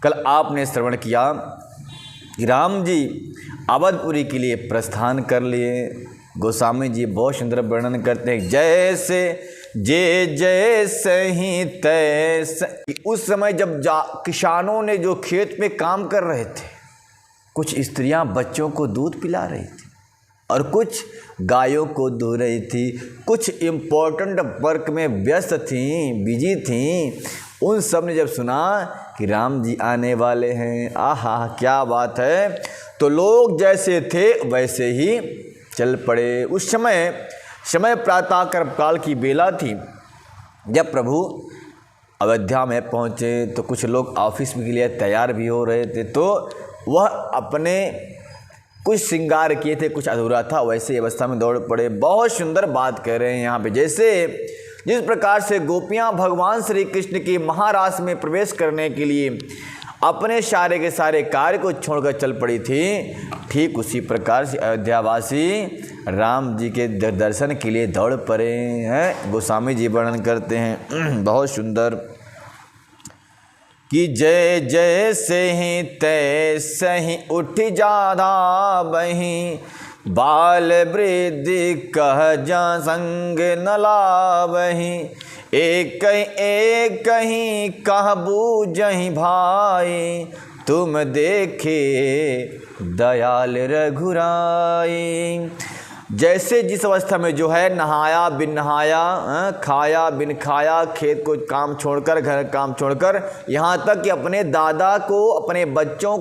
कल आपने श्रवण किया कि राम जी अवधपुरी के लिए प्रस्थान कर लिए। गोस्वामी जी बहुत सुंदर वर्णन करते हैं, जैसे जैसे ही तैसे। उस समय जब किसानों ने जो खेत में काम कर रहे थे, कुछ स्त्रियां बच्चों को दूध पिला रही थी और कुछ गायों को धो रही थी, कुछ इम्पोर्टेंट वर्क में व्यस्त थीं, बिजी थीं। उन सब ने जब सुना कि राम जी आने वाले हैं, आहा क्या बात है, तो लोग जैसे थे वैसे ही चल पड़े। उस समय प्रातः काल की बेला थी। जब प्रभु अयोध्या में पहुँचे तो कुछ लोग ऑफिस के लिए तैयार भी हो रहे थे, तो वह अपने कुछ श्रृंगार किए थे, कुछ अधूरा था, वैसे अवस्था में दौड़ पड़े। बहुत सुंदर बात कह रहे हैं यहाँ पे, जैसे जिस प्रकार से गोपियाँ भगवान श्री कृष्ण की महारास में प्रवेश करने के लिए अपने सारे के सारे कार्य को छोड़कर चल पड़ी थी, ठीक उसी प्रकार से अयोध्यावासी राम जी के दर्शन के लिए दौड़ पड़े हैं। गोस्वामी जी वर्णन करते हैं बहुत सुंदर कि जय जय से ही तैसे ही उठ जादा बही, बाल वृद्धि कह जा संग न लावही, एक ही कह बूझहि भाई, तुम देखे दयाल रघुराई। जैसे जिस अवस्था में जो है नहाया बिन नहाया, खाया बिन खाया, खेत को काम छोड़कर, घर काम छोड़कर, यहाँ तक कि अपने दादा को, अपने बच्चों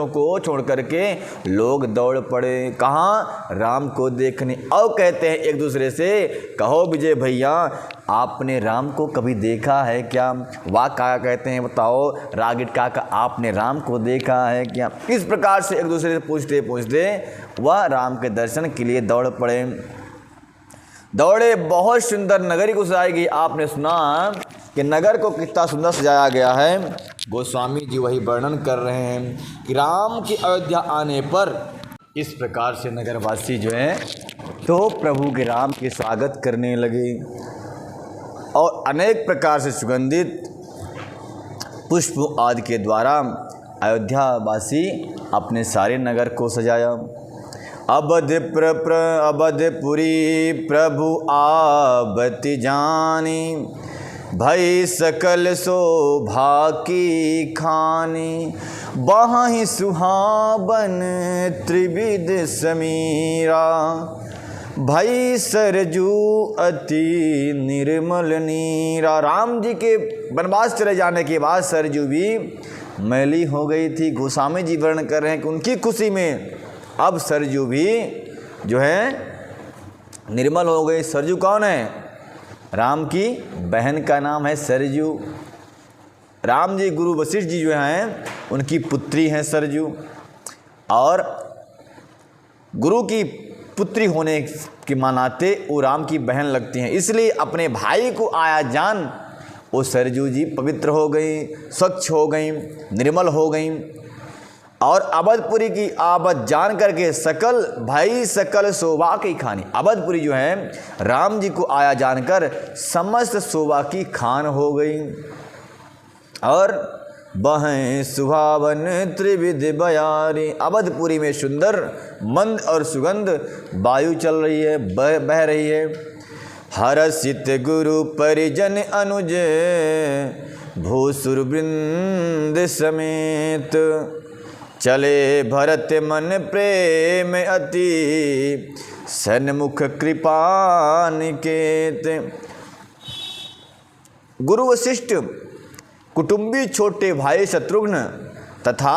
को छोड़ करके लोग दौड़ पड़े कहाँ, राम को देखने। और कहते हैं एक दूसरे से, कहो विजय भैया आपने राम को कभी देखा है क्या? वाह काका कहते हैं, बताओ रागिट काका आपने राम को देखा है क्या? इस प्रकार से एक दूसरे से पूछते पूछते वह राम के दर्शन के लिए दौड़ पड़े। दौड़े, बहुत सुंदर नगरी को सजाई गई। आपने सुना कि नगर को कितना सुंदर सजाया गया है। गोस्वामी जी वही वर्णन कर रहे हैं कि राम की अयोध्या आने पर इस प्रकार से नगरवासी जो हैं तो प्रभु के राम के स्वागत करने लगे और अनेक प्रकार से सुगंधित पुष्प आदि के द्वारा अयोध्यावासी अपने सारे नगर को सजाया। अवधपुरी प्रभु आवति जानी, भई सकल शोभा की खानी, बहाई सुहावन त्रिविध समीरा, भई सरजू अति निर्मल नीरा। राम जी के वनवास चले जाने के बाद सरजू भी मैली हो गई थी। गोस्वामी जी वर्णन कर रहे हैं कि उनकी खुशी में अब सरजू भी जो है निर्मल हो गई। सरजू कौन है? राम की बहन का नाम है सरजू। राम जी गुरु वशिष्ठ जी जो हैं उनकी पुत्री हैं सरजू, और गुरु की पुत्री होने के मानाते वो राम की बहन लगती हैं, इसलिए अपने भाई को आया जान वो सरजू जी पवित्र हो गई, स्वच्छ हो गई, निर्मल हो गई। और अवधपुरी की आवत जान करके सकल भाई सकल शोभा की खानी, अवधपुरी जो है राम जी को आया जानकर समस्त शोभा की खान हो गई। और बहें सुहावन त्रिविध बयारी, अवधपुरी में सुंदर मंद और सुगंध वायु चल रही है, बह रही है। हरसित गुरु परिजन अनुज भूसुर वृंद समेत, चले भरत मन प्रेम अति सन्मुख कृपा निकेत। गुरु वशिष्ठ कुटुंबी छोटे भाई शत्रुघ्न तथा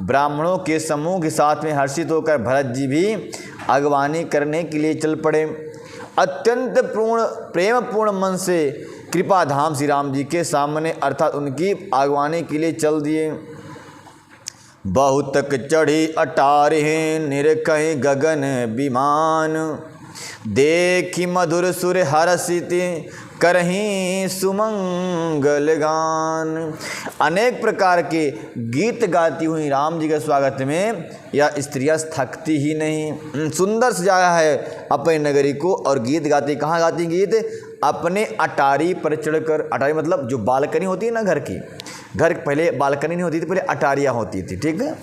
ब्राह्मणों के समूह के साथ में हर्षित होकर भरत जी भी अगवानी करने के लिए चल पड़े। अत्यंत प्रेमपूर्ण मन से कृपा धाम श्री राम जी के सामने अर्थात उनकी अगवानी के लिए चल दिए। बहुतक चढ़ी अटारहे निरकहि गगन विमान, देखी मधुर सुर हरसिति करहीं सुमंगल गान। अनेक प्रकार के गीत गाती हुई राम जी के स्वागत में यह स्त्रियां थकती ही नहीं। सुंदर सजाया है अपनी नगरी को और गीत गाती। कहाँ गाती गीत? अपने अटारी पर चढ़कर। अटारी मतलब जो बालकनी होती है ना घर की, घर पहले बालकनी नहीं होती थी, पहले अटारियाँ होती थी, ठीक है।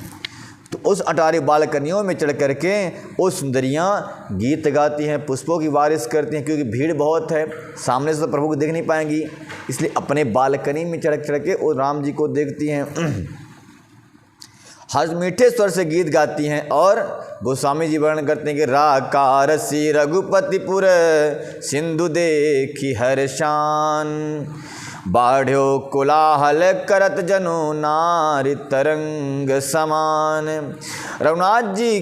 तो उस अटारी बालकनियों में चढ़ करके वो सुंदरियाँ गीत गाती हैं, पुष्पों की बारिश करती हैं, क्योंकि भीड़ बहुत है, सामने से तो प्रभु को देख नहीं पाएंगी, इसलिए अपने बालकनी में चढ़ के वो राम जी को देखती हैं। हर मीठे स्वर से गीत गाती हैं। और गोस्वामी जी वर्णन करते हैं कि राकारसी रघुपतिपुर सिंधु देखी हर शान, बाढ़्यो कोलाहल करत जनो नारी तरंग समान। रघुनाथ जी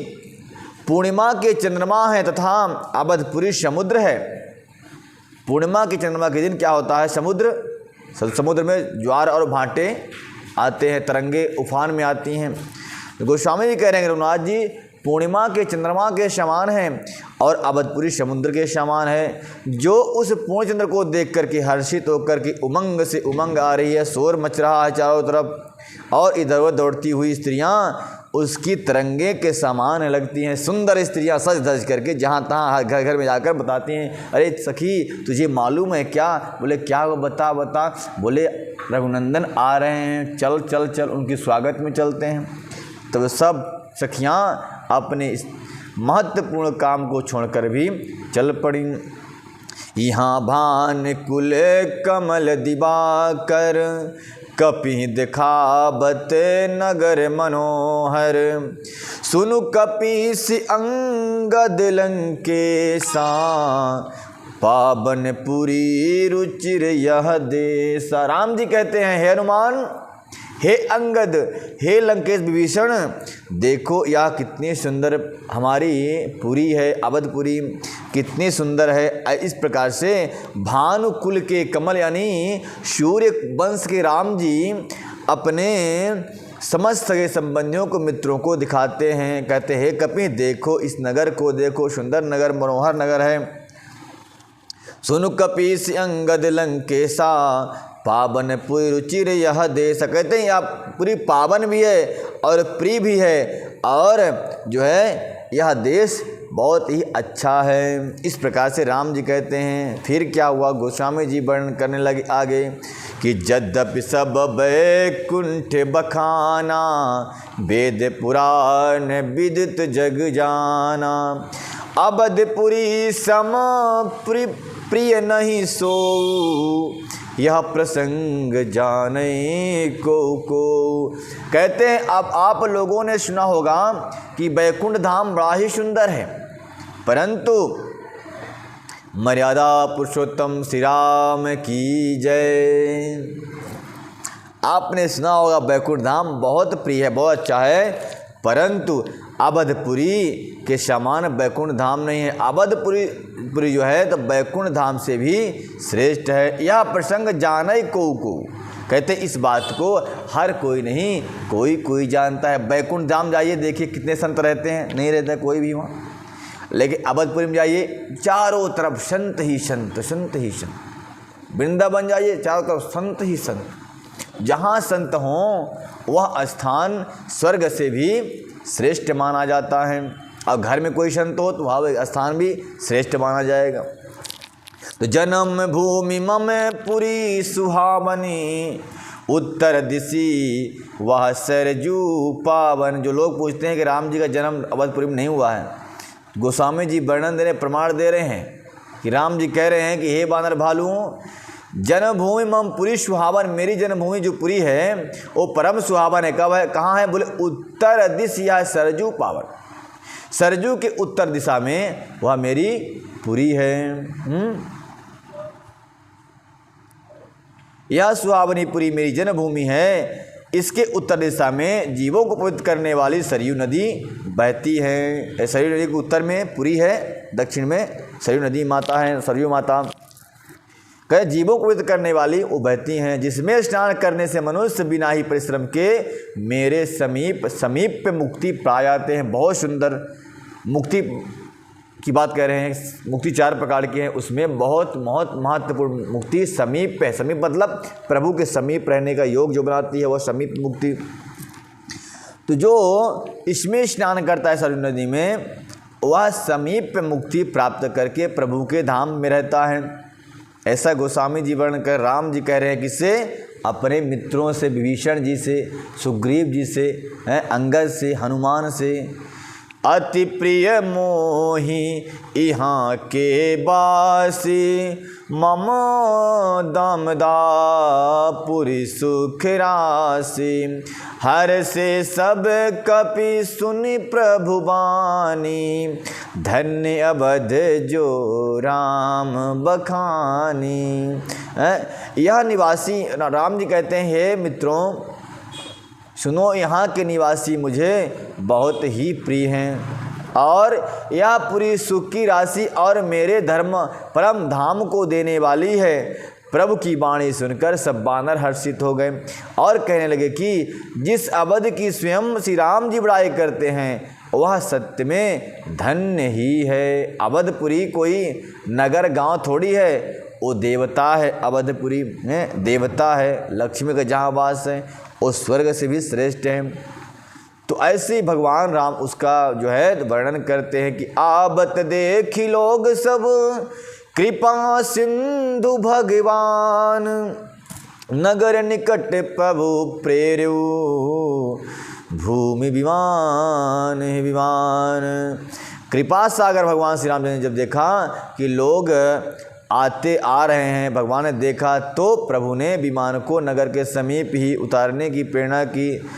पूर्णिमा के चंद्रमा हैं तथा अवधपुरी समुद्र है। पूर्णिमा की चंद्रमा के दिन क्या होता है, समुद्र में ज्वार और भांटे आते हैं, तरंगे उफान में आती हैं। गोस्वामी जी कह रहे हैं रघुनाथ जी पूर्णिमा के चंद्रमा के समान हैं और अवधपुरी समुद्र के समान है। जो उस पूर्ण चंद्र को देख करके हर्षित होकर के उमंग से उमंग आ रही है, शोर मच रहा है चारों तरफ, और इधर उधर दौड़ती हुई स्त्रियां उसकी तरंगे के समान लगती हैं। सुंदर स्त्रियां सज धज करके जहाँ तहाँ घर घर में जाकर बताती हैं, अरे सखी तुझे मालूम है क्या? बोले क्या? वो बता। बोले रघुनंदन आ रहे हैं, चल चल चल उनके स्वागत में चलते हैं। तो सब सखियाँ अपने इस महत्वपूर्ण काम को छोड़कर भी चल पड़ी। यहाँ भान कुल कमल दिवाकर, कपि दिखावत नगर मनोहर, सुनु कपीस अंगद लंकेसा, पावनपुरी रुचिर यह देसा। राम जी कहते हैं, हे हनुमान, हे अंगद, हे लंकेश विभीषण, देखो यह कितनी सुंदर हमारी पुरी है, अवधपुरी कितनी सुंदर है। इस प्रकार से भानुकुल के कमल यानी सूर्य वंश के राम जी अपने समस्त सगे संबंधियों को, मित्रों को दिखाते हैं। कहते हैं कपि देखो इस नगर को, देखो सुंदर नगर, मनोहर नगर है। सुनु कपीस अंगद लंकेशा, पावन पुरी रुचिर यह देश। कहते हैं आप पूरी पावन भी है और प्रिय भी है, और जो है यह देश बहुत ही अच्छा है। इस प्रकार से राम जी कहते हैं। फिर क्या हुआ, गोस्वामी जी वर्णन करने लगे आगे कि यद्यपि सब बैकुंठ बखाना, वेद पुराण विदित जग जाना, अवधपुरी सम प्रिय नहीं सो, यह प्रसंग जाने को। कहते हैं अब आप लोगों ने सुना होगा कि बैकुंठ धाम बड़ा ही सुंदर है, परंतु मर्यादा पुरुषोत्तम श्री राम की जय। आपने सुना होगा बैकुंठ धाम बहुत प्रिय है, बहुत अच्छा है, परंतु अवधपुरी के समान बैकुंठ धाम नहीं है। अवधपुरी जो है तो बैकुंठ धाम से भी श्रेष्ठ है। यह प्रसंग जाने को। कहते इस बात को हर कोई नहीं, कोई जानता है। बैकुंठ धाम जाइए, देखिए कितने संत रहते हैं, नहीं रहता कोई भी वहाँ। लेकिन अवधपुरी में जाइए, चारों तरफ संत ही संत, संत ही संत। वृंदावन जाइए, चारों तरफ संत ही संत। जहाँ संत हों वह स्थान स्वर्ग से भी श्रेष्ठ माना जाता है। और घर में कोई संत हो तो वह स्थान भी श्रेष्ठ माना जाएगा। तो जन्म भूमि मम पुरी सुहावनी, उत्तर दिशी वह सरजू पावन। जो लोग पूछते हैं कि राम जी का जन्म अवधपुरी में नहीं हुआ है, गोस्वामी जी वर्णन दे रहे, प्रमाण दे रहे हैं कि राम जी कह रहे हैं कि हे बानर भालू, जन्मभूमि मम पुरी सुहावन, मेरी जन्मभूमि जो पुरी है वो परम सुहावन है। कब है, कहाँ है? बोले उत्तर दिश या सरजू पावन, सरजू के उत्तर दिशा में वह मेरी पुरी है। यह सुहावनी पुरी मेरी जन्मभूमि है। इसके उत्तर दिशा में जीवों को पवित्र करने वाली सरयू नदी बहती है। सरयू नदी के उत्तर में पुरी है, दक्षिण में सरयू नदी माता है, सरयू माता। कहे जीवों को पवित्र करने वाली वो बहती हैं, जिसमें स्नान करने से मनुष्य बिना ही परिश्रम के मेरे समीप पे मुक्ति पा जाते हैं। बहुत सुंदर मुक्ति की बात कह रहे हैं। मुक्ति 4 प्रकार की है, उसमें बहुत महत्वपूर्ण मुक्ति समीप है। समीप मतलब प्रभु के समीप रहने का योग जो बनाती है वह समीप मुक्ति। तो जो इसमें स्नान करता है सरयू नदी में, वह समीप मुक्ति प्राप्त करके प्रभु के धाम में रहता है। ऐसा गोस्वामी जी वर्णन कर राम जी कह रहे हैं किससे? अपने मित्रों से, विभीषण जी से, सुग्रीव जी से, अंगद से, हनुमान से, अति प्रिय मोहि यहाँ के बासी, मम दामदापुरी सुख राशि, हर से सब कपि सुनि प्रभु बानी, धन्य अवध जो राम बखानी। यह निवासी, राम जी कहते हैं, हे मित्रों सुनो, यहाँ के निवासी मुझे बहुत ही प्रिय हैं और यह पूरी सुख की राशि और मेरे धर्म परम धाम को देने वाली है। प्रभु की वाणी सुनकर सब वानर हर्षित हो गए और कहने लगे कि जिस अवध की स्वयं श्री राम जी बड़ाई करते हैं वह सत्य में धन्य ही है। अवधपुरी कोई नगर गांव थोड़ी है, वो देवता है। अवधपुरी में देवता है, लक्ष्मी का जहाँ वास है, वो स्वर्ग से भी श्रेष्ठ है। तो ऐसे भगवान राम उसका जो है वर्णन करते हैं कि आबत देखी लोग सब कृपा सिंधु भगवान, नगर निकट प्रभु प्रेरु भूमि विमान विमान। कृपा सागर भगवान श्री राम ने जब देखा कि लोग आते आ रहे हैं, भगवान ने देखा तो प्रभु ने विमान को नगर के समीप ही उतारने की प्रेरणा की।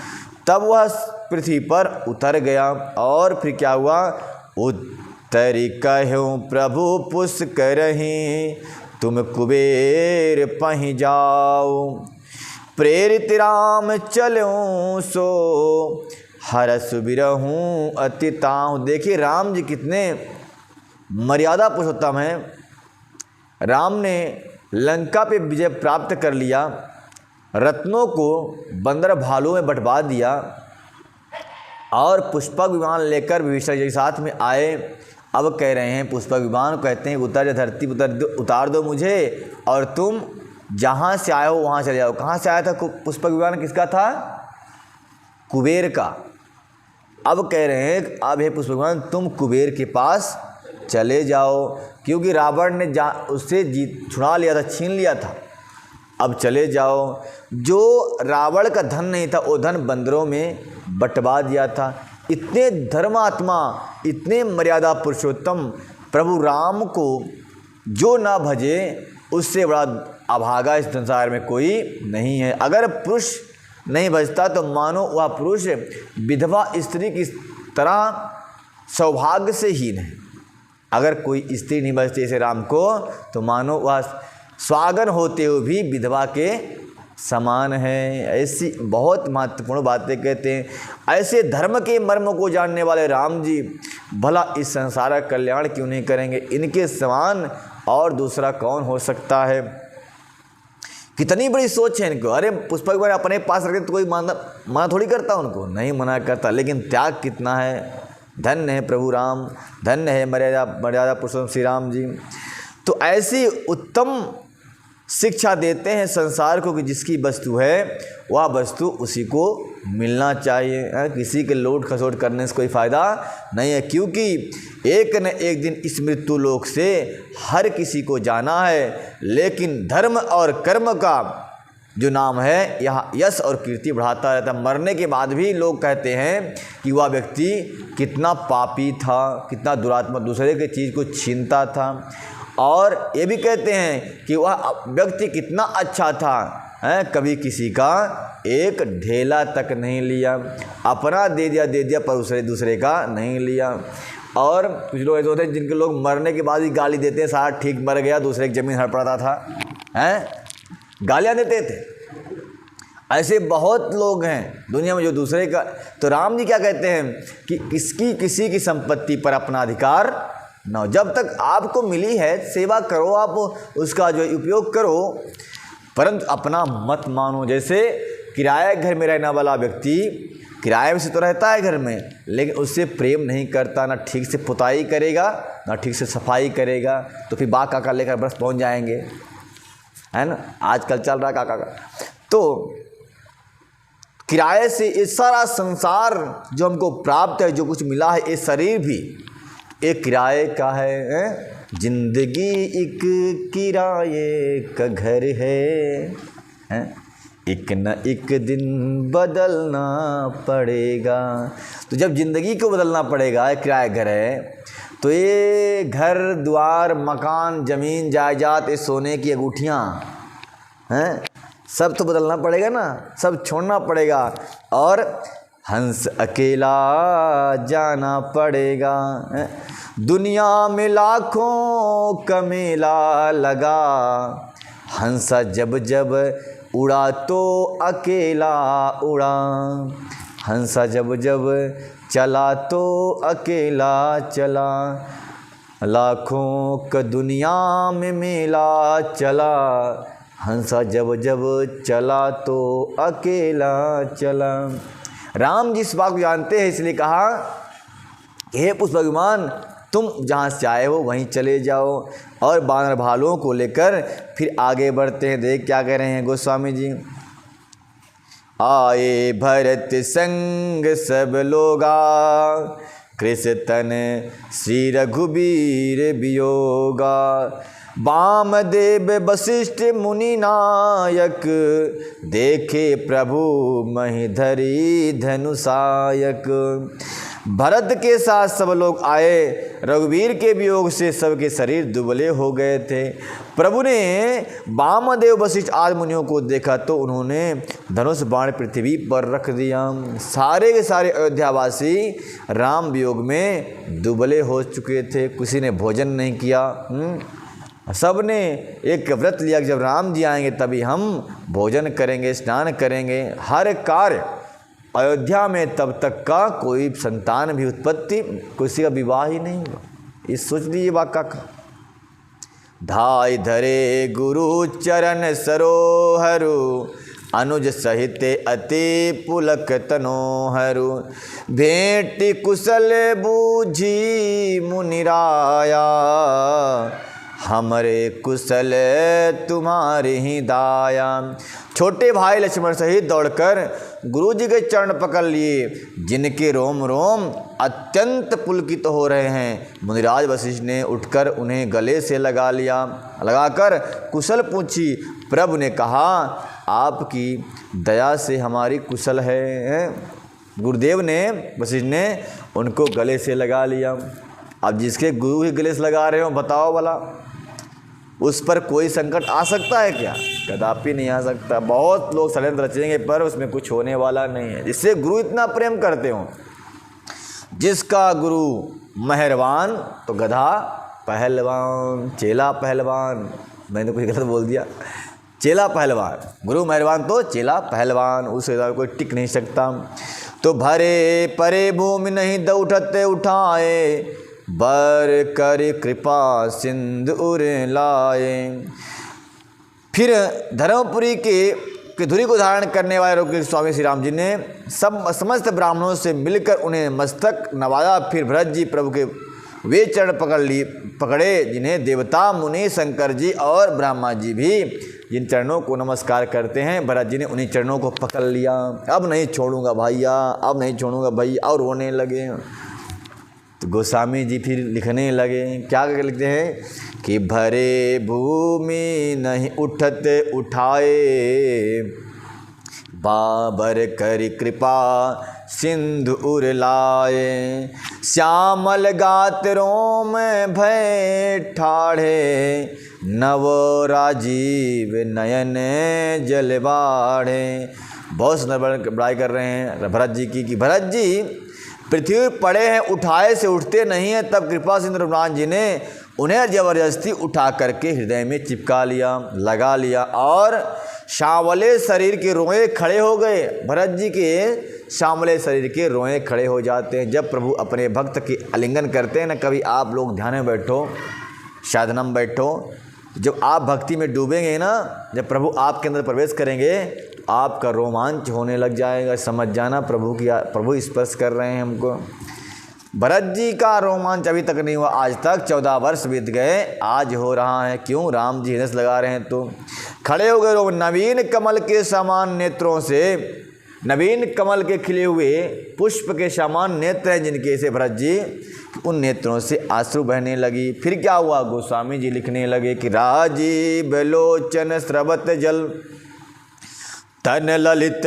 तब वह पृथ्वी पर उतर गया और फिर क्या हुआ, उत्तरी कहूँ प्रभु पुष्करहि, तुम कुबेर पहि जाओ, प्रेरित राम चलूँ सो हरस बिरहूँ अति ताहू। देखिए राम जी कितने मर्यादा पुरुषोत्तम हैं। राम ने लंका पे विजय प्राप्त कर लिया, रत्नों को बंदर भालू में बंटवा दिया और पुष्पक विमान लेकर विभीषण जी के साथ में आए। अब कह रहे हैं, पुष्पक विमान कहते हैं उतर धरती उतार दो मुझे और तुम जहाँ से आए हो वहाँ चले जाओ। कहाँ से आया था पुष्पक विमान, किसका था, कुबेर का। अब कह रहे हैं अब हे पुष्पक विमान तुम कुबेर के पास चले जाओ, क्योंकि रावण ने उससे छुड़ा लिया था, छीन लिया था। अब चले जाओ, जो रावण का धन नहीं था वो धन बंदरों में बंटवा दिया था। इतने धर्मात्मा, इतने मर्यादा पुरुषोत्तम प्रभु राम को जो ना भजे उससे बड़ा अभागा इस संसार में कोई नहीं है। अगर पुरुष नहीं भजता तो मानो वह पुरुष विधवा स्त्री की तरह सौभाग्य से हीन है। अगर कोई स्त्री नहीं भजती ऐसे राम को तो मानो वह स्वागन होते हुए भी विधवा के समान है। ऐसी बहुत महत्वपूर्ण बातें कहते हैं। ऐसे धर्म के मर्म को जानने वाले राम जी भला इस संसार का कल्याण क्यों नहीं करेंगे। इनके समान और दूसरा कौन हो सकता है। कितनी बड़ी सोच है इनको। अरे पुष्पक विमान अपने पास रखे तो कोई मना थोड़ी करता, उनको नहीं मना करता, लेकिन त्याग कितना है। धन्य है प्रभु राम, धन्य है मर्यादा पुरुषोत्तम श्री राम जी। तो ऐसी उत्तम शिक्षा देते हैं संसार को कि जिसकी वस्तु है वह वस्तु उसी को मिलना चाहिए। किसी के लोट खसोट करने से कोई फ़ायदा नहीं है, क्योंकि एक न एक दिन इस मृत्यु लोक से हर किसी को जाना है। लेकिन धर्म और कर्म का जो नाम है यहाँ यश और कीर्ति बढ़ाता रहता है। मरने के बाद भी लोग कहते हैं कि वह व्यक्ति कितना पापी था, कितना दुरात्मा, दूसरे के चीज़ को छीनता था। और ये भी कहते हैं कि वह व्यक्ति कितना अच्छा था, कभी किसी का एक ढेला तक नहीं लिया, अपना दे दिया पर दूसरे का नहीं लिया। और कुछ लोग ऐसे होते हैं जिनके लोग मरने के बाद ही गाली देते हैं, सारा ठीक मर गया, दूसरे की ज़मीन हड़पड़ाता था, गालियाँ देते थे। ऐसे बहुत लोग हैं दुनिया में जो दूसरे का। तो राम जी क्या कहते हैं कि किसी की संपत्ति पर अपना अधिकार ना हो। जब तक आपको मिली है सेवा करो, आप उसका जो उपयोग करो, परंतु अपना मत मानो। जैसे किराया घर में रहने वाला व्यक्ति किराए में से तो रहता है घर में, लेकिन उससे प्रेम नहीं करता, ना ठीक से पुताई करेगा ना ठीक से सफाई करेगा, तो फिर बाग काका लेकर बरस पहुंच जाएंगे, है ना। आजकल चल रहा काका का। तो किराए से ये सारा संसार जो हमको प्राप्त है, जो कुछ मिला है, ये शरीर भी एक किराए का है। जिंदगी एक किराए का घर है। एक न एक दिन बदलना पड़ेगा। तो जब ज़िंदगी को बदलना पड़ेगा, किराया घर है, तो ये घर द्वार मकान ज़मीन जायदाद, ये सोने की अंगूठियाँ हैं, सब तो बदलना पड़ेगा ना, सब छोड़ना पड़ेगा। और हंस अकेला जाना पड़ेगा। दुनिया में लाखों का मेला लगा, हंसा जब जब उड़ा तो अकेला उड़ा। हंसा जब जब चला तो अकेला चला, लाखों का दुनिया में मेला चला, हंसा जब जब चला तो अकेला चला। राम जी इस बात को जानते हैं, इसलिए कहा हे पुष्प भगवान, तुम जहाँ से आए हो वहीं चले जाओ। और बानर भालुओं को लेकर फिर आगे बढ़ते हैं। देख क्या कह रहे हैं गोस्वामी जी। आए भरत संग सब लोगा, कृष्ण श्री रघुबीर वियोगा। वामदेव वशिष्ठ मुनि नायक, देखे प्रभु महिधरी धनुषायक। भरत के साथ सब लोग आए, रघुवीर के वियोग से सबके शरीर दुबले हो गए थे। प्रभु ने वामदेव वशिष्ठ आदि मुनियों को देखा तो उन्होंने धनुष बाण पृथ्वी पर रख दिया। सारे के सारे अयोध्यावासी राम वियोग में दुबले हो चुके थे, किसी ने भोजन नहीं किया। सब ने एक व्रत लिया कि जब राम जी आएंगे तभी हम भोजन करेंगे, स्नान करेंगे। हर कार्य अयोध्या में तब तक का कोई संतान भी उत्पत्ति, किसी का विवाह ही नहीं हुआ। इस सोच लीजिए बात का। धाय धरे गुरु चरण सरोहरु, अनुज सहित अति पुलक तनोहरु। भेंट कुशल बूझी मुनिराया, हमरे कुशल तुम्हारी ही दाया। छोटे भाई लक्ष्मण सहित दौड़कर गुरु जी के चरण पकड़ लिए, जिनके रोम रोम अत्यंत पुलकित हो रहे हैं। मुनिराज वशिष्ठ ने उठकर उन्हें गले से लगा लिया, लगाकर कुशल पूछी। प्रभु ने कहा, आपकी दया से हमारी कुशल है। गुरुदेव ने वशिष्ठ ने उनको गले से लगा लिया। अब जिसके गुरु के गले से लगा रहे हो, बताओ भला उस पर कोई संकट आ सकता है क्या? कदापि नहीं आ सकता। बहुत लोग षड्यंत्र रचेंगे पर उसमें कुछ होने वाला नहीं है, जिससे गुरु इतना प्रेम करते हो। जिसका गुरु मेहरबान तो गधा पहलवान, चेला पहलवान। मैंने कुछ गलत बोल दिया, चेला पहलवान। गुरु मेहरबान तो चेला पहलवान, उससे कोई टिक नहीं सकता। तो भरे परे भूमि नहीं द उठते उठाए, बर कर कृपा सिंधु उर लाए। फिर धर्मपुरी के धुरी को धारण करने वाले रुक्मिणी स्वामी श्री राम जी ने समस्त ब्राह्मणों से मिलकर उन्हें मस्तक नवाया। फिर भरत जी प्रभु के वे चरण पकड़े जिन्हें देवता मुनि शंकर जी और ब्रह्मा जी भी जिन चरणों को नमस्कार करते हैं, भरत जी ने उन्हीं चरणों को पकड़ लिया। अब नहीं छोड़ूंगा भैया, अब नहीं छोड़ूंगा भैया, और रोने लगे। तो गोस्वामी जी फिर लिखने लगे, क्या करके लिखते हैं कि भरे भूमि नहीं उठते उठाए, बाबर कर कृपा सिंधु उर लाए। श्यामल गात रोम भय ठाढ़े, नव राजीव नयन जल बाढ़े। बहुत सुंदर बड़ाई कर रहे हैं भरत जी की कि भरत जी पृथ्वी पड़े हैं, उठाए से उठते नहीं हैं। तब कृपा सिंधु रघुनाथ जी ने उन्हें ज़बरदस्ती उठा करके हृदय में चिपका लिया, लगा लिया, और सांवले शरीर के रोए खड़े हो गए। भरत जी के सांवले शरीर के रोए खड़े हो जाते हैं जब प्रभु अपने भक्त की आलिंगन करते हैं ना। कभी आप लोग ध्यान में बैठो, साधना में बैठो, जब आप भक्ति में डूबेंगे ना, जब प्रभु आपके अंदर प्रवेश करेंगे, आपका रोमांच होने लग जाएगा। समझ जाना प्रभु स्पर्श कर रहे हैं हमको। भरत जी का रोमांच अभी तक नहीं हुआ, आज तक 14 वर्ष बीत गए, आज हो रहा है। क्यों? राम जी हृदय लगा रहे हैं। तो खड़े हो गए नवीन कमल के समान नेत्रों से, नवीन कमल के खिले हुए पुष्प के समान नेत्र हैं जिनके, से भरत जी, उन नेत्रों से आंसू बहने लगी। फिर क्या हुआ? गोस्वामी जी लिखने लगे कि राजीव लोचन स्रवत जल, तन ललित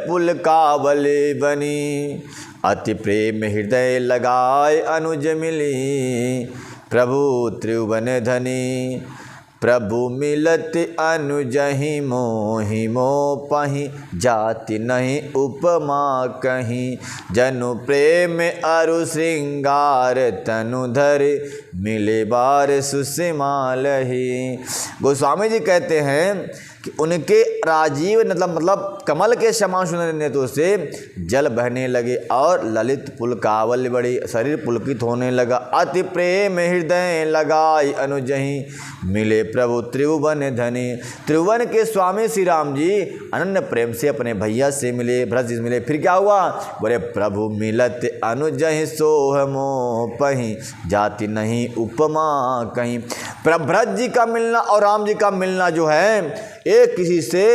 पुलकावल बनी, अति प्रेम हृदय लगाए अनुज मिली। प्रभु त्रिभुवन धनी प्रभु मिलत अनुजहि मोहि मोपहि, जाति नहीं उपमा कहीं। जनु प्रेम अरु श्रृंगार तनुधर, मिले बार सुसिमालहि। गोस्वामी जी कहते हैं कि उनके राजीव मतलब कमल के समान सुंदर नेत्रों से जल बहने लगे और ललित पुलकावल बड़ी, शरीर पुलकित होने लगा। अति प्रेम हृदय लगाई अनुजहि, मिले प्रभु त्रिभुवन धनी। त्रिभुवन के स्वामी श्री राम जी अनन्य प्रेम से अपने भैया से मिले, भरत जी से मिले। फिर क्या हुआ? बोले प्रभु मिलत अनुजहि सोह मोपहि, जाति नहीं उपमा कहीं। भरत जी का मिलना और राम जी का मिलना जो है एक किसी से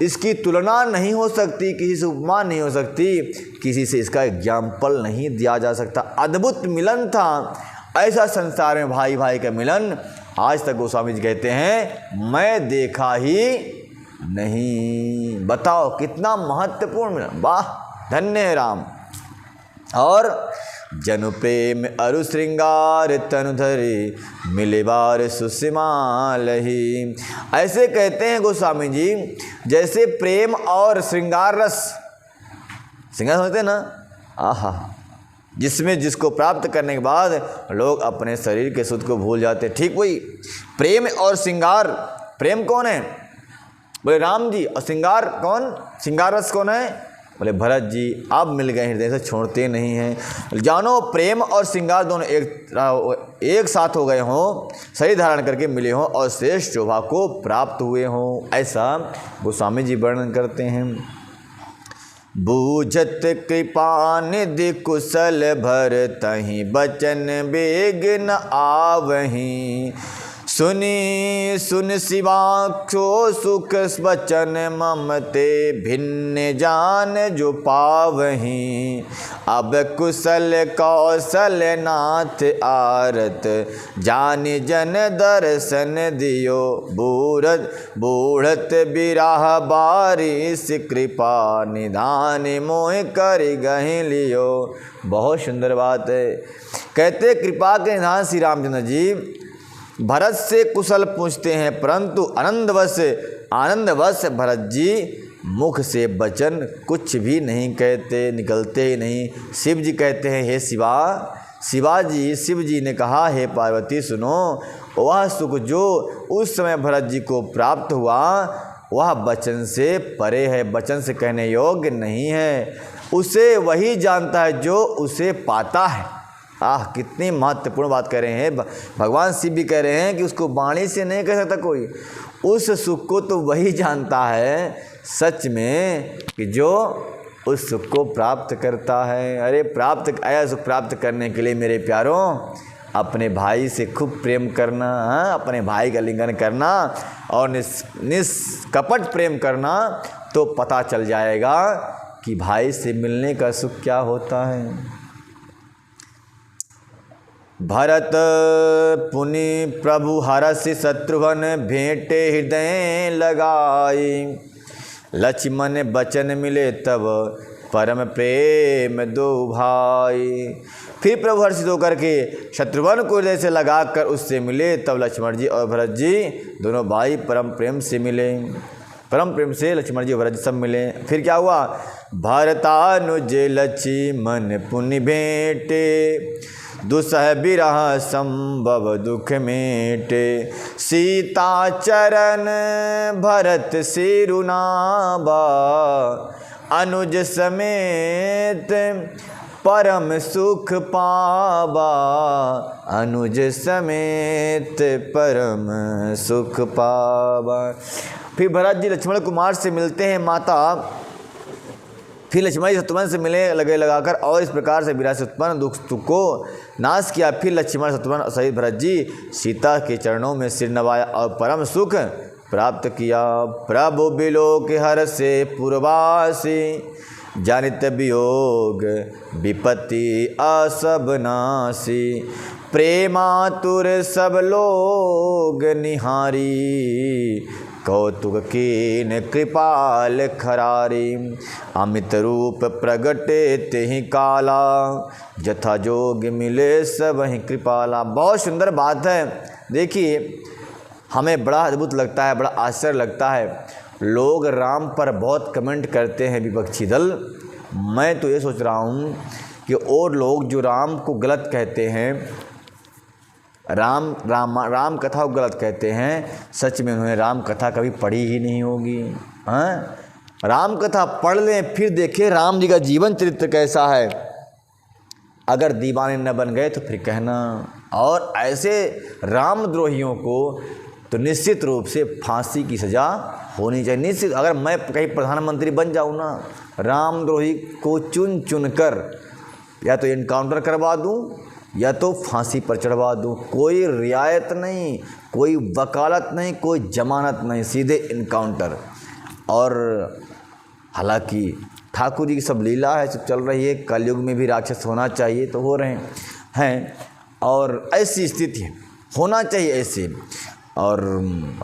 इसकी तुलना नहीं हो सकती, किसी से उपमा नहीं हो सकती, किसी से इसका एग्जाम्पल नहीं दिया जा सकता। अद्भुत मिलन था। ऐसा संसार में भाई भाई का मिलन आज तक गोस्वामी जी कहते हैं मैं देखा ही नहीं। बताओ कितना महत्वपूर्ण मिलन। वाह, धन्य है राम। और जनु प्रेम अरु श्रृंगार तनुधरि, मिले बार सुसिमालहि। ऐसे कहते हैं गोस्वामी जी जैसे प्रेम और श्रृंगार रस, श्रृंगार समझते हैं ना, आहा, जिसमें जिसको प्राप्त करने के बाद लोग अपने शरीर के सुख को भूल जाते। ठीक वही प्रेम और श्रृंगार। प्रेम कौन है? बोले राम जी। और श्रृंगार कौन? श्रृंगार रस कौन है? बोले भरत जी। अब मिल गए, हृदय से छोड़ते नहीं हैं। जानो प्रेम और श्रृंगार दोनों एक साथ हो गए हों, शरीर धारण करके मिले हों और श्रेष्ठ शोभा को प्राप्त हुए हों, ऐसा गोस्वामी जी वर्णन करते हैं। बूझत कृपा निधि कुशल भर, तहि बचन बेग न आवहीं। सुनी सुन शिवाक्षो सुख बचन, ममते भिन्न जान जो पावहीं। अब कुशल कौशल नाथ आरत, जान जन दर्शन दियो। बूढ़त बिराह बारिश, कृपा निधान मोह कर गहि लियो। बहुत सुंदर बात है। कहते कृपा के निधान श्री रामचंद्र जी भरत से कुशल पूछते हैं, परंतु आनंदवश भरत जी मुख से वचन कुछ भी नहीं कहते, निकलते ही नहीं। शिव जी कहते हैं हे शिवाजी, शिव जी ने कहा हे पार्वती सुनो, वह सुख जो उस समय भरत जी को प्राप्त हुआ वह वचन से परे है, वचन से कहने योग्य नहीं है। उसे वही जानता है जो उसे पाता है। आह, कितनी महत्वपूर्ण बात कह रहे हैं। भगवान शिव भी कह रहे हैं कि उसको वाणी से नहीं कह सकता कोई। उस सुख को तो वही जानता है सच में कि जो उस सुख को प्राप्त करता है। अरे आया सुख प्राप्त करने के लिए मेरे प्यारों अपने भाई से खूब प्रेम करना, अपने भाई का लिंगन करना और निष्कपट प्रेम करना, तो पता चल जाएगा कि भाई से मिलने का सुख क्या होता है। भरत पुनि प्रभु हरसि, शत्रुघ्न भेंटे हृदय लगाई। लक्ष्मण बचन मिले तब, परम प्रेम दो भाई। फिर प्रभु हर्षित होकर के शत्रुघ्न को हृदय से लगाकर उससे मिले। तब लक्ष्मण जी और भरत जी दोनों भाई परम प्रेम से मिले। परम प्रेम से लक्ष्मण जी और भरत जी सब मिले। फिर क्या हुआ? भरतानुज लक्ष्मण पुनि भेंटे, दुसह बिरह संभव दुख मेटे। सीता चरण भरत सिरुनाबा, अनुज समेत परम सुख पावा। अनुज समेत परम सुख पावा। फिर भरत जी लक्ष्मण कुमार से मिलते हैं माता। फिर लक्ष्मण जी शत्रुघ्न से मिले लगे लगाकर और इस प्रकार से विरह से उत्पन्न दुख को नाश किया। फिर लक्ष्मण शत्रुघ्न सहित भरत जी सीता के चरणों में सिर नवाया और परम सुख प्राप्त किया। प्रभु बिलोक हर से पूर्वासी, जानित वियोग विपत्ति असब नासी। प्रेमातुर सब लोग निहारी, कौतुक कीन कृपाल खरारी। अमित रूप प्रगटे तेहि काला, जथा जोग मिले सब ही कृपाला। बहुत सुंदर बात है। देखिए, हमें बड़ा अद्भुत लगता है, बड़ा आश्चर्य लगता है। लोग राम पर बहुत कमेंट करते हैं, विपक्षी दल। मैं तो ये सोच रहा हूँ कि और लोग जो राम को गलत कहते हैं, राम कथा को गलत कहते हैं, सच में उन्होंने राम कथा कभी पढ़ी ही नहीं होगी। हाँ, राम कथा पढ़ लें, फिर देखें राम जी का जीवन चरित्र कैसा है। अगर दीवाने न बन गए तो फिर कहना। और ऐसे रामद्रोहियों को तो निश्चित रूप से फांसी की सज़ा होनी चाहिए। निश्चित, अगर मैं कहीं प्रधानमंत्री बन जाऊँ ना, रामद्रोही को चुन चुन कर या तो इनकाउंटर करवा दूँ या तो फांसी पर चढ़वा दूँ। कोई रियायत नहीं, कोई वकालत नहीं, कोई जमानत नहीं, सीधे इनकाउंटर। और हालांकि ठाकुर जी की सब लीला है, सब चल रही है। कलयुग में भी राक्षस होना चाहिए तो हो रहे हैं, और ऐसी स्थिति होना चाहिए ऐसे। और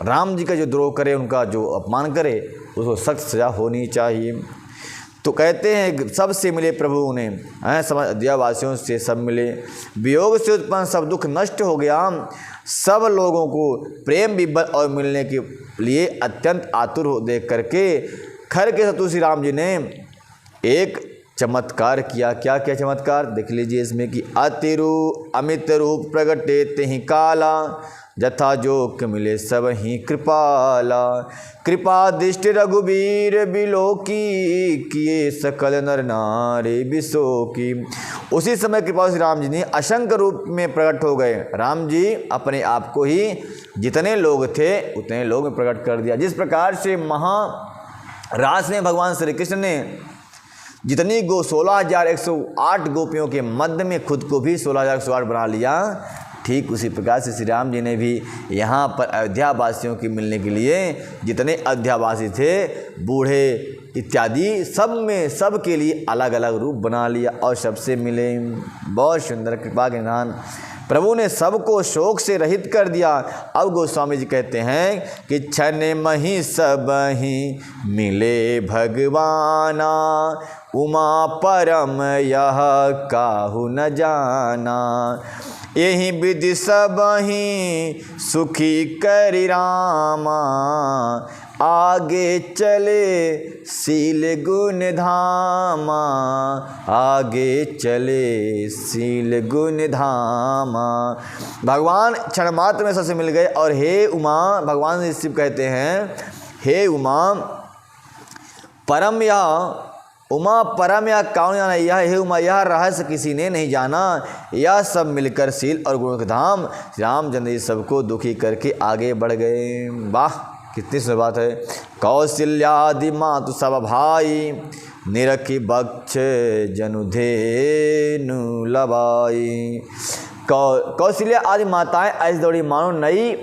राम जी का जो द्रोह करे, उनका जो अपमान करे, उसको सख्त सज़ा होनी चाहिए। तो कहते हैं सबसे मिले प्रभु उन्हें, समझ अयोध्यावासियों से सब मिले। वियोग से उत्पन्न सब दुख नष्ट हो गया, सब लोगों को प्रेम विबल और मिलने के लिए अत्यंत आतुर हो देख करके खर के सतु श्री राम जी ने एक चमत्कार किया। क्या क्या चमत्कार देख लीजिए इसमें कि अमित रूप प्रगटे तेहि काला, जथा जोक मिले सब ही कृपाला। कृपा दृष्टि रघुबीर बिलोकी, किए सकल नर नारी बिसोकी। उसी समय कृपा श्री राम जी ने असंख्य रूप में प्रकट हो गए। राम जी अपने आप को ही जितने लोग थे उतने लोग में प्रकट कर दिया। जिस प्रकार से महारास में भगवान श्री कृष्ण ने जितनी 16,108 गोपियों के मध्य में खुद को भी 16,108 बना लिया, ठीक उसी प्रकार से श्री राम जी ने भी यहाँ पर अयोध्यावासियों की मिलने के लिए जितने अयोध्यावासी थे, बूढ़े इत्यादि, सब में सब के लिए अलग अलग रूप बना लिया और सबसे मिले। बहुत सुंदर कृपा के निधान प्रभु ने सबको शोक से रहित कर दिया। अब गोस्वामी जी कहते हैं कि क्षण मही सब ही मिले भगवाना, उमा परम यह काहू न जाना। यही विधि सब ही सुखी करि रामा, आगे चले सील गुण धामा, आगे चले सील गुण धामा। भगवान क्षण मात्र में सबसे मिल गए और हे उमा, भगवान शिव कहते हैं हे उमा परम या उमा परम या कौन जाना, यह हे उमा यह रहस्य किसी ने नहीं जाना। यह सब मिलकर शील और गुण धाम रामचंद्र जी सबको दुखी करके आगे बढ़ गए। वाह कितनी सुंदर बात है। कौशल्यादि मातु सब भाई, निरखी बक्ष जनुधेनु लबाई। कौशल्या आदि माताएं ऐसी दौड़ी मानो नई,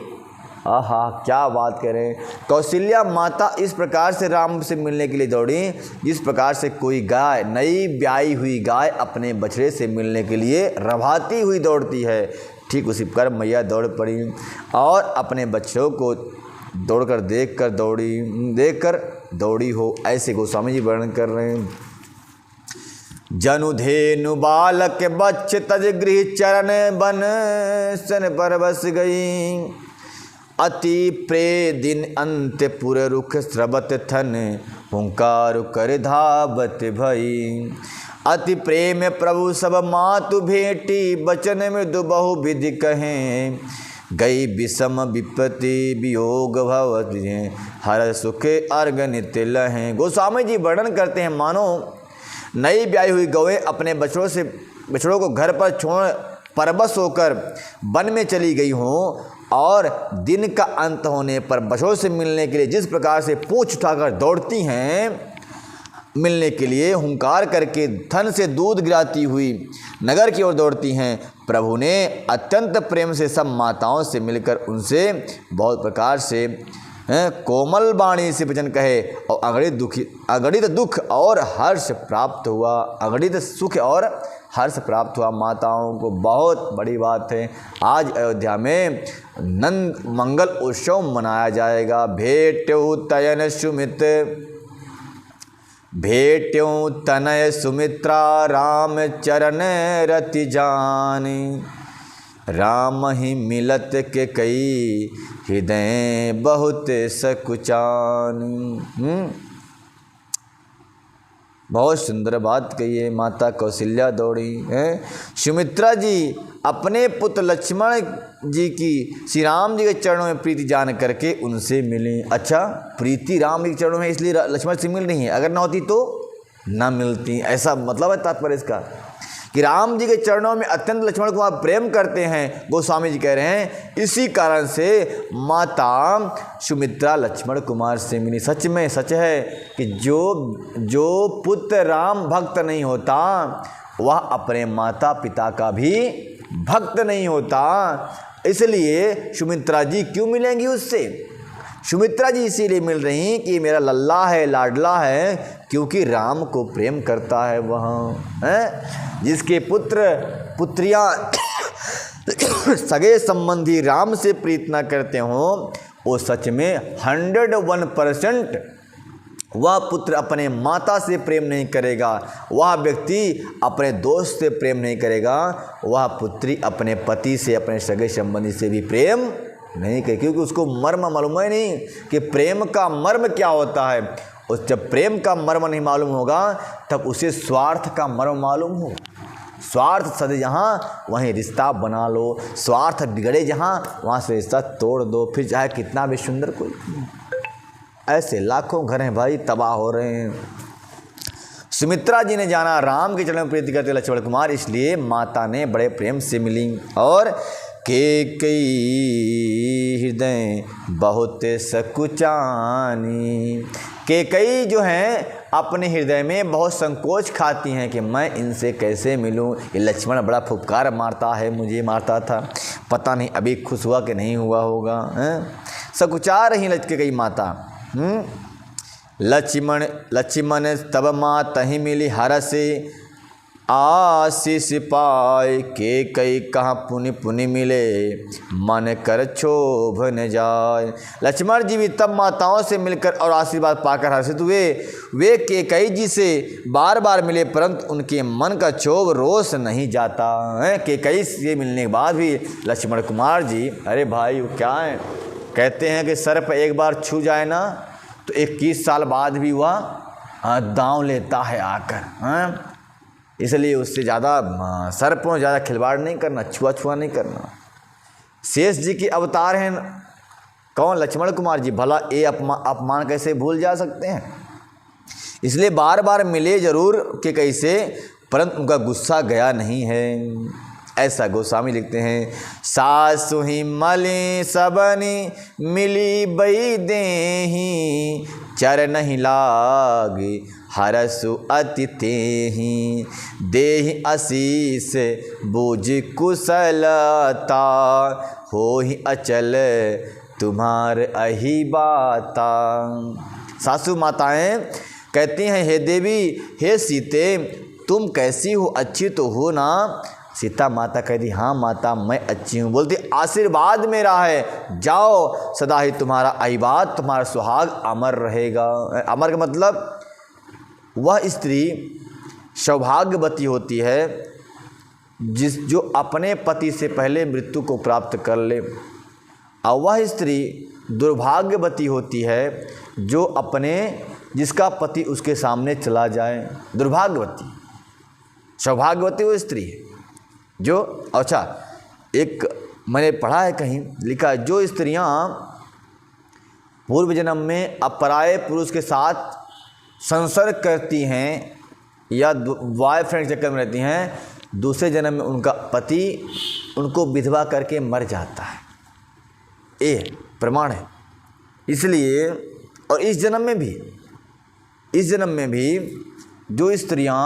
आहा क्या बात कह रहे हैं। कौशल्या माता इस प्रकार से राम से मिलने के लिए दौड़ी जिस प्रकार से कोई गाय, नई ब्याई हुई गाय अपने बछड़े से मिलने के लिए रभाती हुई दौड़ती है, ठीक उसी प्रकार मैया दौड़ पड़ी और अपने बच्चों को दौड़कर देखकर दौड़ी हो। ऐसे गोस्वामी जी वर्णन कर रहे हैं। जनुधेनु बालक बच्च तज गृह चरण बन सन पर बस गई। अति प्रे दिन अंत पुर रुख स्रबत थन, हुंकार कर धावत भई। अति प्रेम प्रभु सब मातु भेटी, बचन मृदु बहु विधि कहें। गई विषम विपत्ति वियोग भवत, हर सुख अर्घ नित्य लहें। गोस्वामी जी वर्णन करते हैं मानो नई ब्याई हुई गौएं अपने बछड़ों को घर पर छोड़ परबस होकर वन में चली गई हों और दिन का अंत होने पर बछड़ों से मिलने के लिए जिस प्रकार से पूंछ उठाकर दौड़ती हैं, मिलने के लिए हुंकार करके थन से दूध गिराती हुई नगर की ओर दौड़ती हैं, प्रभु ने अत्यंत प्रेम से सब माताओं से मिलकर उनसे बहुत प्रकार से कोमल वाणी से वचन कहे और अगणित दुख और हर्ष प्राप्त हुआ, अगणित सुख और हर्ष प्राप्त हुआ। माताओं को बहुत बड़ी बात है। आज अयोध्या में नंद मंगल उत्सव मनाया जाएगा। भेट्यौ तनय सुमित्रा राम चरण रति जानी, राम ही मिलत के कई हृदय बहुत सकुचानी। बहुत सुंदर बात कही है। माता कौशल्या दौड़ी है। सुमित्रा जी अपने पुत्र लक्ष्मण जी की श्री राम जी के चरणों में प्रीति जान करके उनसे मिली। अच्छा, प्रीति राम जी के चरणों में इसलिए लक्ष्मण से मिल रही है, अगर ना होती तो ना मिलती। ऐसा मतलब है तात्पर्य इसका कि राम जी के चरणों में अत्यंत लक्ष्मण को आप प्रेम करते हैं। गोस्वामी जी कह रहे हैं इसी कारण से माता सुमित्रा लक्ष्मण कुमार से मिली। सच में सच है कि जो पुत्र राम भक्त नहीं होता वह अपने माता पिता का भी भक्त नहीं होता। इसलिए सुमित्रा जी क्यों मिलेंगी उससे? सुमित्रा जी इसीलिए मिल रही कि मेरा लल्ला है, लाडला है, क्योंकि राम को प्रेम करता है वह है। जिसके पुत्र पुत्रियां सगे संबंधी राम से प्रीत न करते हों वो सच में 101% वह पुत्र अपने माता से प्रेम नहीं करेगा, वह व्यक्ति अपने दोस्त से प्रेम नहीं करेगा, वह पुत्री अपने पति से, अपने सगे संबंधी से भी प्रेम नहीं करे, क्योंकि उसको मर्म मालूम है नहीं कि प्रेम का मर्म क्या होता है। और जब प्रेम का मर्म नहीं मालूम होगा तब उसे स्वार्थ का मर्म मालूम हो। स्वार्थ सदे जहाँ वहीं रिश्ता बना लो, स्वार्थ बिगड़े जहाँ वहाँ से रिश्ता तोड़ दो, फिर चाहे कितना भी सुंदर कोई। ऐसे लाखों घर हैं भाई, तबाह हो रहे हैं। सुमित्रा जी ने जाना राम के चरणों में प्रीति करते लक्ष्मण कुमार, इसलिए माता ने बड़े प्रेम से मिली। और केकई हृदय बहुत सकुचानी, केकई जो हैं अपने हृदय में बहुत संकोच खाती हैं कि मैं इनसे कैसे मिलूं। ये लक्ष्मण बड़ा फुफकार मारता है, मुझे मारता था, पता नहीं अभी खुश हुआ कि नहीं हुआ होगा। सकुचा रही केकई माता। लक्ष्मण तब माँ तही मिली हरसे, आशीष पाए के कई कहाँ पुनि पुनि मिले, मन कर क्षोभ न जाए। लक्ष्मण जी भी तब माताओं से मिलकर और आशीर्वाद पाकर हर्षित हुए। वे केकई जी से बार बार मिले परंतु उनके मन का क्षोभ रोष नहीं जाता है। केकई से मिलने के बाद भी लक्ष्मण कुमार जी, अरे भाई वो क्या है, कहते हैं कि सर्प एक बार छू जाए ना तो 21 साल बाद भी वह दांव लेता है आकर। इसलिए उससे ज़्यादा सर्पों ज़्यादा खिलवाड़ नहीं करना, छुआ नहीं करना। शेष जी के अवतार हैं कौन? लक्ष्मण कुमार जी। भला ये अपमान कैसे भूल जा सकते हैं? इसलिए बार बार मिले जरूर कि कैसे, परंतु उनका गुस्सा गया नहीं है। ऐसा गोस्वामी लिखते हैं। सासु ही मले सबनी मिली बई देही, चर नहीं लागे हरसु अति तेहि, देहि आशीष बूझ कुशलता, हो ही अचल तुम्हार अही बाता। सासु माताएं कहती हैं, हे देवी, हे सीते, तुम कैसी हो? अच्छी तो हो ना? सीता माता कहती, हाँ माता मैं अच्छी हूँ। बोलती, आशीर्वाद मेरा है, जाओ, सदा ही तुम्हारा अहिबात, तुम्हारा सुहाग अमर रहेगा। अमर का मतलब वह स्त्री सौभाग्यवती होती है जो अपने पति से पहले मृत्यु को प्राप्त कर ले, और वह स्त्री दुर्भाग्यवती होती है जिसका पति उसके सामने चला जाए। दुर्भाग्यवती, सौभाग्यवती वो स्त्री है जो, अच्छा एक मैंने पढ़ा है कहीं लिखा है, जो स्त्रियां पूर्व जन्म में अपराये पुरुष के साथ संसर्ग करती हैं या बॉयफ्रेंड चक्कर में रहती हैं, दूसरे जन्म में उनका पति उनको विधवा करके मर जाता है। ये प्रमाण है। इसलिए और इस जन्म में भी जो स्त्रियां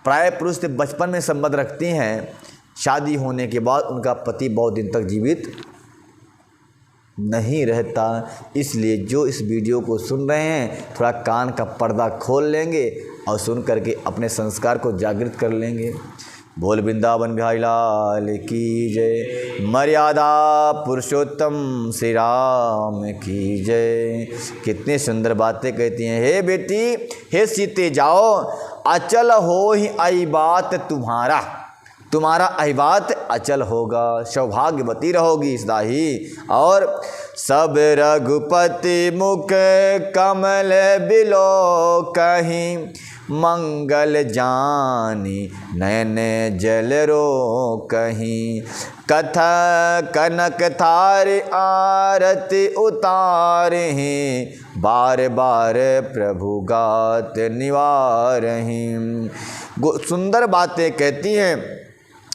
प्राय पुरुष से बचपन में संबंध रखती हैं, शादी होने के बाद उनका पति बहुत दिन तक जीवित नहीं रहता। इसलिए जो इस वीडियो को सुन रहे हैं थोड़ा कान का पर्दा खोल लेंगे और सुन करके अपने संस्कार को जागृत कर लेंगे। बोल वृंदावन बिहारी लाल की जय। मर्यादा पुरुषोत्तम श्री राम की जय। कितनी सुंदर बातें कहती हैं। हे बेटी हे सीते जाओ, अचल हो ही आई बात तुम्हारा, तुम्हारा अहिबात अचल होगा, सौभाग्यवती रहोगी सदा ही। और सब रघुपति मुख कमल बिलो कहीं, मंगल जानी नयन जल रो कहीं। कथा कनक थार आरती उतारहीं, बार बार प्रभु गात निवारहीं। सुंदर बातें कहती हैं।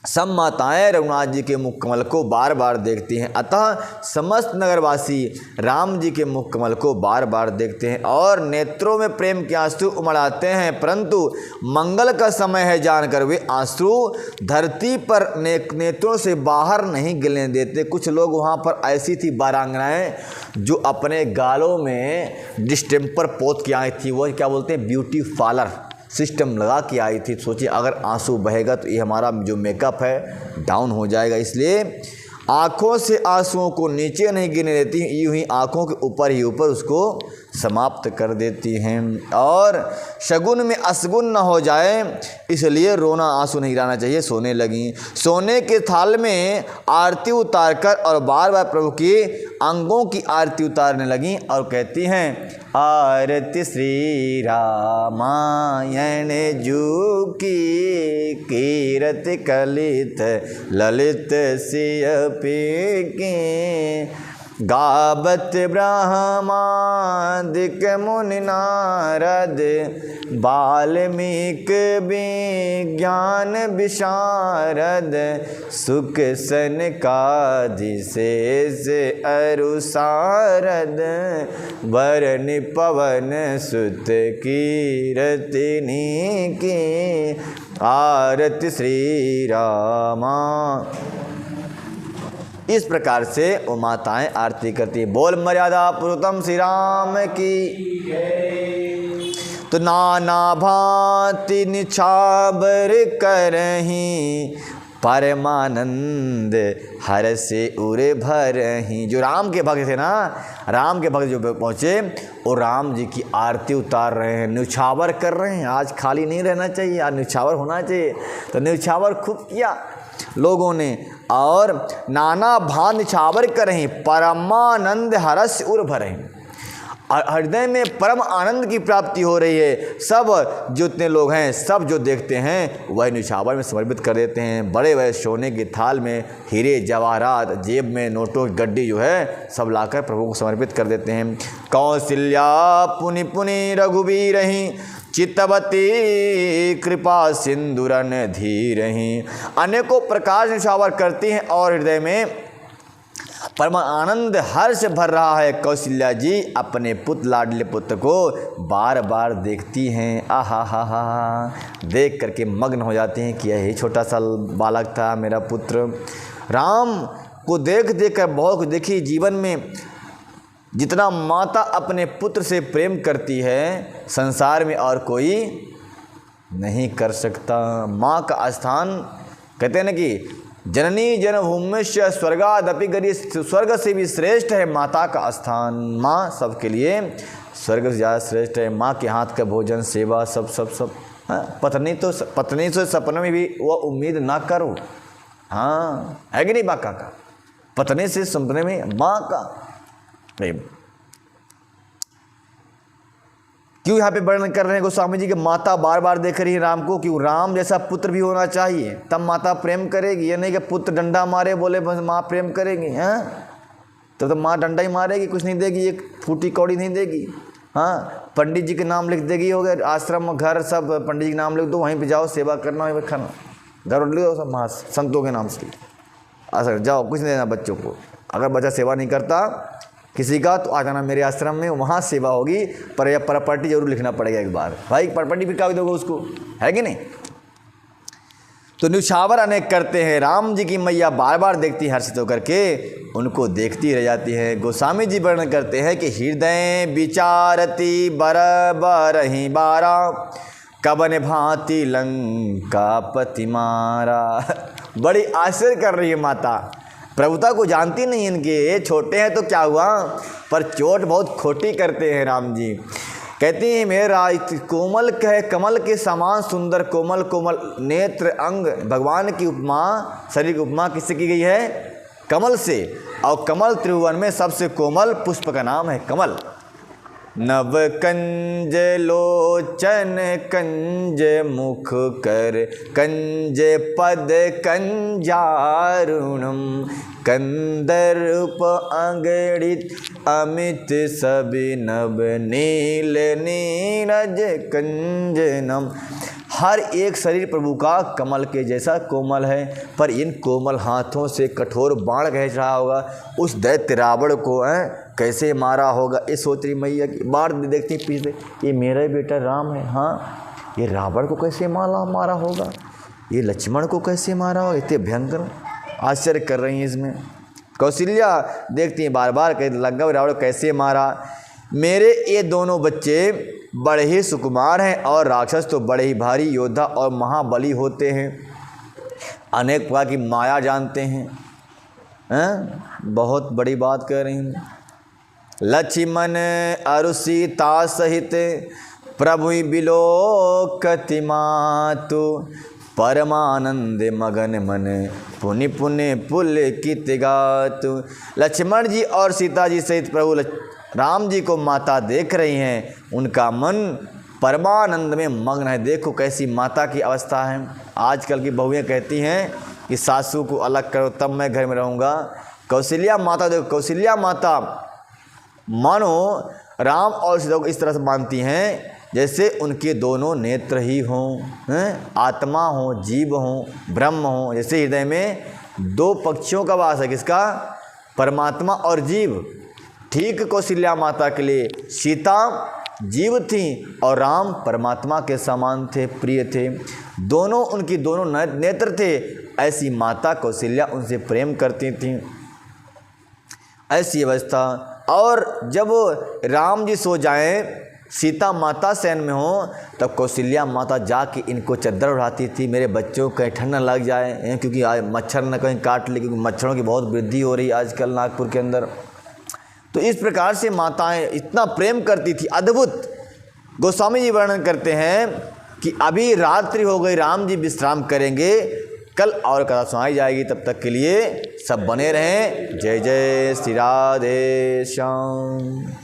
सब माताएं रघुनाथ जी के मुख कमल को बार बार देखती हैं, अतः समस्त नगरवासी राम जी के मुख कमल को बार बार देखते हैं और नेत्रों में प्रेम के आंसू उमड़ाते हैं। परंतु मंगल का समय है जानकर वे आंसू धरती पर नेत्रों से बाहर नहीं गिरने देते। कुछ लोग वहाँ पर ऐसी थी बारांगनाएँ जो अपने गालों में डिस्टेम्पर पोत के आई थी, वो क्या बोलते हैं ब्यूटी पार्लर सिस्टम लगा के आई थी। सोचिए अगर आंसू बहेगा तो ये हमारा जो मेकअप है डाउन हो जाएगा। इसलिए आँखों से आंसुओं को नीचे नहीं गिरने देती, यूँ ही आँखों के ऊपर ही ऊपर उसको समाप्त कर देती हैं। और शगुन में असगुन न हो जाए इसलिए रोना आंसू नहीं गिराना चाहिए। सोने लगी, सोने के थाल में आरती उतारकर और बार बार प्रभु के अंगों की आरती उतारने लगी और कहती हैं आरती श्री रामायण जू की, कीरति कलित ललित सिय पी के। गावत ब्रह्मादिक मुनि नारद, वाल्मीकि विज्ञान विशारद। सुख सनकादि शेष अरु सारद, वरनि पवन सुत कीरतिनी की। आरती श्री रामा। इस प्रकार से वो माताएं आरती करती है। बोल मर्यादा पुरुषोत्तम श्री राम की। तो नाना भांति निछावर करहीं, परमानंद हर से उरे भरहीं। जो राम के भक्त थे ना, राम के भक्त जो पहुँचे वो राम जी की आरती उतार रहे हैं, न्यौछावर कर रहे हैं। आज खाली नहीं रहना चाहिए, आज न्यौछावर होना चाहिए। तो न्यौछावर खूब किया लोगों ने और नाना भांति न्यौछावर करहीं, परमानंद हरस उर भरहीं। हृदय में परम आनंद की प्राप्ति हो रही है। सब जितने लोग हैं सब जो देखते हैं वह न्यौछावर में समर्पित कर देते हैं। बड़े बड़े सोने के थाल में हीरे जवाहरात, जेब में नोटों की गड्डी जो है सब लाकर प्रभु को समर्पित कर देते हैं। कौशल्या पुनि पुनि रघुबीरहीं, चित्तवती कृपा सिंदूरन धीरहीं। अनेकों प्रकार न्यौछावर करती हैं और हृदय में परम आनंद हर्ष भर रहा है। कौशल्या जी अपने पुत्र लाडले पुत्र को बार बार देखती हैं। आहा हा हा, देख करके मग्न हो जाती हैं कि यही छोटा सा बालक था मेरा पुत्र। राम को देख देख कर बहुत कुछ देखी जीवन में। जितना माता अपने पुत्र से प्रेम करती है संसार में और कोई नहीं कर सकता। माँ का स्थान कहते हैं ना कि जननी जन्मभूमिश्च स्वर्गादपि गरीय, स्वर्ग से भी श्रेष्ठ है माता का स्थान। माँ सबके लिए स्वर्ग से ज़्यादा श्रेष्ठ है। माँ के हाथ का भोजन सेवा सब सब सब। हाँ, पत्नी से सपने में भी वो उम्मीद ना करो। हाँ है कि नहीं बाका का, पत्नी से सपने में माँ का प्रेम। क्यों यहाँ पे वर्णन कर रहे हैं गोस्वामी जी के माता बार बार देख रही है राम को। क्यों राम जैसा पुत्र भी होना चाहिए तब माता प्रेम करेगी। ये नहीं कि पुत्र डंडा मारे बोले बस माँ प्रेम करेगी। हैं तो माँ डंडा ही मारेगी, कुछ नहीं देगी, एक फूटी कौड़ी नहीं देगी। हाँ पंडित जी के नाम लिख देगी, हो गया आश्रम घर सब पंडित जी के नाम लिख दो, वहीं पे जाओ सेवा करना, वहीं पे खाना, घर उठ लो सब वहाँ संतों के नाम से आश्रम जाओ, कुछ नहीं देना बच्चों को। अगर बच्चा सेवा नहीं करता किसी का तो आ जाना मेरे आश्रम में, वहाँ सेवा होगी। पर यह प्रॉपर्टी जरूर लिखना पड़ेगा एक बार। भाई प्रॉपर्टी भी क्या दोगे उसको, है कि नहीं। तो न्यौछावर अनेक करते हैं। राम जी की मैया बार बार देखती हर्षित होकर के, उनको देखती रह जाती है। गोस्वामी जी वर्णन करते हैं कि हृदय विचारती बरबरहि बारा, कबन भांति लंका पति मारा। बड़ी आश्चर्य कर रही है माता, प्रभुता को जानती नहीं इनके, छोटे हैं तो क्या हुआ, पर चोट बहुत खोटी करते हैं राम जी। कहती हैं मेरा कोमल कह कमल के समान सुंदर कोमल कोमल नेत्र अंग। भगवान की उपमा, शरीर की उपमा किससे की गई है, कमल से, और कमल त्रिभुवन में सबसे कोमल पुष्प का नाम है कमल। नव कंज लोचन कंज मुख कर, कंज पद कंजारुणम, कंदर्प अंगड़ित अमित सभी नभ, नील नीरज कंजनम। हर एक शरीर प्रभु का कमल के जैसा कोमल है, पर इन कोमल हाथों से कठोर बाण खींच रहा होगा। उस दैत्य रावण को कैसे मारा होगा, ये सोच रही मैया की। बार देखती पीछे, ये मेरा ही बेटा राम है, हाँ ये रावण को कैसे मारा होगा, ये लक्ष्मण को कैसे मारा होगा, इतने भयंकर आश्चर्य कर रही हैं इसमें। कौशल्या देखती हैं बार बार, कहते लंका रावण कैसे मारा। मेरे ये दोनों बच्चे बड़े ही सुकुमार हैं, और राक्षस तो बड़े ही भारी योद्धा और महाबली होते हैं, अनेक प्रकार की माया जानते हैं। बहुत बड़ी बात कह रही हैं। लक्ष्मण अरु सीता सहित प्रभु बिलोकति मातु, परमानंद मगन मन पुनि पुनि पुलकित गातु। लक्ष्मण जी और सीता जी सहित प्रभु राम जी को माता देख रही हैं, उनका मन परमानंद में मग्न है। देखो कैसी माता की अवस्था है। आजकल की बहुएं कहती हैं कि सासू को अलग करो तब मैं घर में रहूँगा। कौशल्या माता देखो, कौशल्या माता मानो राम और सीता को इस तरह से मानती हैं जैसे उनके दोनों नेत्र ही हों, आत्मा हो, जीव हो, ब्रह्म हो। जैसे हृदय में दो पक्षियों का वास है, किसका, परमात्मा और जीव। ठीक कौशल्या माता के लिए सीता जीव थी और राम परमात्मा के समान थे, प्रिय थे, दोनों उनकी दोनों नेत्र थे। ऐसी माता कौशल्या उनसे प्रेम करती थी, ऐसी अवस्था। और जब राम जी सो जाएं, सीता माता शयन में हो, तब कौशल्या माता जाके इनको चद्दर उड़ाती थी, मेरे बच्चों को कहीं ठंड न लग जाए, क्योंकि मच्छर न कहीं काट ले, क्योंकि मच्छरों की बहुत वृद्धि हो रही है आजकल नागपुर के अंदर। तो इस प्रकार से माताएं इतना प्रेम करती थी, अद्भुत। गोस्वामी जी वर्णन करते हैं कि अभी रात्रि हो गई, राम जी विश्राम करेंगे, कल और कथा सुनाई जाएगी। तब तक के लिए सब बने रहें। जय जय श्री राधे श्याम।